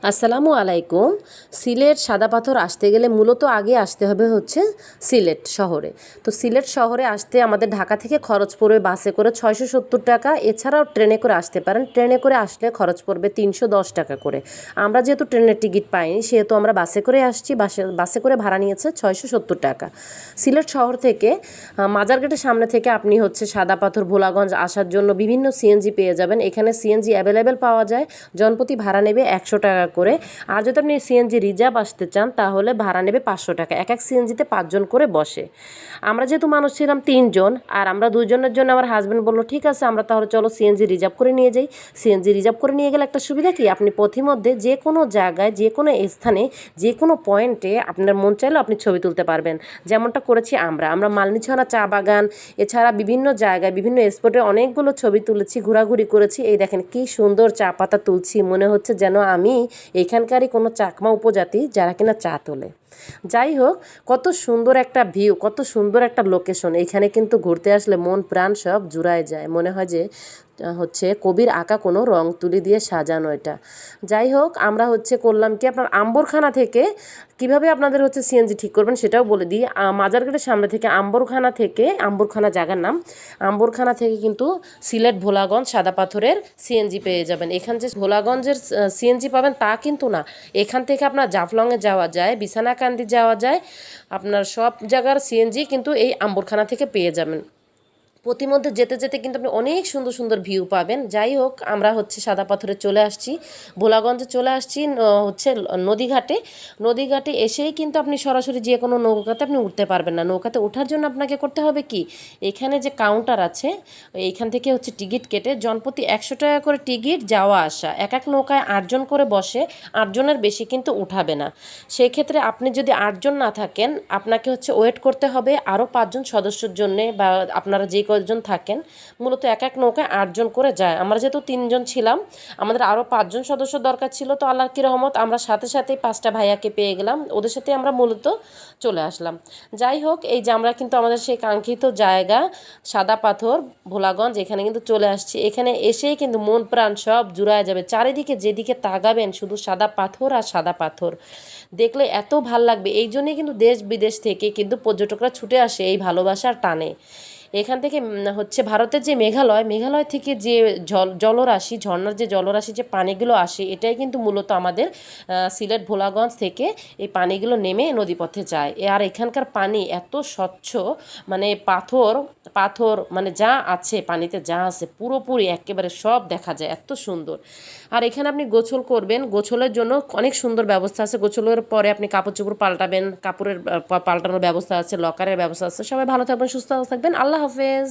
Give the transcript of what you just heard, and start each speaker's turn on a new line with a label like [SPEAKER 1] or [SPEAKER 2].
[SPEAKER 1] আসসালামু আলাইকুম। সিলেট সাদা পাথর আসতে গেলে মূলত আগে আসতে হবে হচ্ছে সিলেট শহরে। তো সিলেট শহরে আসতে আমাদের ঢাকা থেকে খরচ পড়বে বাসে করে ৬৭০ টাকা, এছাড়াও ট্রেনে করে আসতে পারেন। ট্রেনে করে আসলে খরচ পড়বে ৩১০ টাকা করে। আমরা যেহেতু ট্রেনের টিকিট পাইনি সেহেতু আমরা বাসে করে আসছি। বাসে করে ভাড়া নিয়েছে ৬৭০ টাকা। সিলেট শহর থেকে মাজারঘাটের সামনে থেকে আপনি হচ্ছে সাদা পাথর ভোলাগঞ্জ আসার জন্য বিভিন্ন সিএনজি পেয়ে যাবেন। এখানে সিএনজি অ্যাভেলেবেল পাওয়া যায়। জনপ্রতি ভাড়া নেবে ১০০ টাকা করে। আর যদি আপনি সিএনজি রিজার্ভ আসতে চান তাহলে ভাড়া নেবে ৫০০ টাকা। এক এক সিএনজিতে ৫ জন করে বসে। আমরা যেহেতু মানুষ ছিলাম ৩ জন, আর আমরা ২ জনের জন্য আমার হাজব্যান্ড বললো ঠিক আছে আমরা তাহলে চলো সিএনজি রিজার্ভ করে নিয়ে যাই। সিএনজি রিজার্ভ করে নিয়ে গেলে একটা সুবিধা কি, আপনি পথিমধ্যে যে কোনো জায়গায় যে কোনো স্থানে যে কোনো পয়েন্টে আপনার মন চাইলেও আপনি ছবি তুলতে পারবেন। যেমনটা করেছি আমরা মালনীছড়া চা বাগান, এছাড়া বিভিন্ন জায়গায় বিভিন্ন স্পটে অনেকগুলো ছবি তুলেছি, ঘোরাঘুরি করেছি। এই দেখেন কি সুন্দর চা পাতা তুলছি, মনে হচ্ছে যেন আমি এখানকারই কোনো চাকমা উপজাতি যারা কিনা চা তোলে। যাই হোক, কত সুন্দর একটা ভিউ, কত সুন্দর একটা লোকেশন। এইখানে কিন্তু ঘুরতে আসলে মন প্রাণ সব জুড়ায় যায়, মনে হয় যে হচ্ছে কবির আঁকা কোনো রং তুলি দিয়ে সাজানো এটা। যাই হোক, আমরা হচ্ছে করলাম কি, আপনার আম্বরখানা থেকে কিভাবে আপনাদের হচ্ছে সিএনজি ঠিক করবেন সেটাও বলে দিই। মাজারঘাটের সামনে থেকে আম্বরখানা জায়গার নাম, আম্বরখানা থেকে কিন্তু সিলেট ভোলাগঞ্জ সাদা পাথরের সিএনজি পেয়ে যাবেন। এখান যে ভোলাগঞ্জের সিএনজি পাবেন তা কিন্তু না, এখান থেকে আপনার জাফলংয়ে যাওয়া যায়, বিছানাকান্দি যাওয়া যায়, আপনার সব জায়গার সিএনজি কিন্তু এই আম্বরখানা থেকে পেয়ে যাবেন। পথিমধ্যে যেতে যেতে কিন্তু আপনি অনেক সুন্দর সুন্দর ভিউ পাবেন। যাই হোক, আমরা হচ্ছে সাদা পাথরে চলে আসছি, ভোলাগঞ্জে চলে আসছি হচ্ছে নদীঘাটে এসেই কিন্তু আপনি সরাসরি যে কোনো নৌকাতে আপনি উঠতে পারবেন না। নৌকাতে ওঠার জন্য আপনাকে করতে হবে কি, এখানে যে কাউন্টার আছে এইখান থেকে হচ্ছে টিকিট কেটে জনপ্রতি ১০০ টাকা করে টিকিট, যাওয়া আসা। এক এক নৌকায় ৮ জন করে বসে, ৮ জনের বেশি কিন্তু উঠাবে না। সেই ক্ষেত্রে আপনি যদি ৮ জন না থাকেন আপনাকে হচ্ছে ওয়েট করতে হবে আরও ৫ জন সদস্যর জন্যে, বা আপনারা যে কয়েকজন থাকেন। মূলত এক এক নৌকায় ৮ জন করে যায়। আমরা যেহেতু ৩ জন ছিলাম, আমাদের আরও ৫ জন সদস্য দরকার ছিল। তো আল্লাহর কি রহমত, আমরা সাথে সাথেই ৫টা ভাইয়াকে পেয়ে গেলাম, ওদের সাথে আমরা মূলত চলে আসলাম। যাই হোক, এই যে আমরা কিন্তু আমাদের সেই কাঙ্ক্ষিত জায়গা সাদা পাথর ভোলাগঞ্জ এখানে কিন্তু চলে আসছি। এখানে এসেই কিন্তু মন প্রাণ সব জুড়ায় যাবে। চারিদিকে যেদিকে তাকাবেন শুধু সাদা পাথর আর সাদা পাথর, দেখলে এত ভাল লাগবে। এই জন্যই কিন্তু দেশ বিদেশ থেকে কিন্তু পর্যটকরা ছুটে আসে এই ভালোবাসার টানে। এখান থেকে হচ্ছে ভারতের যে মেঘালয় থেকে যে জলরাশি, ঝর্ণার যে জলরাশি, যে পানিগুলো আসে, এটাই কিন্তু মূলত আমাদের সিলেট ভোলাগঞ্জ থেকে এই পানিগুলো নেমে নদীপথে যায়। আর এখানকার পানি এত স্বচ্ছ, মানে পাথর মানে যা আছে পানিতে, যা আছে পুরোপুরি একেবারে সব দেখা যায়, এত সুন্দর। আর এখানে আপনি গোসল করবেন, গোসলের জন্য অনেক সুন্দর ব্যবস্থা আছে। গোসলের পরে আপনি কাপড় চোপড় পাল্টাবেন, কাপড়ের পাল্টানোর ব্যবস্থা আছে, লকারের ব্যবস্থা আছে। সবাই ভালো থাকবেন, সুস্থ থাকবেন, আল্লাহ হাফেজ।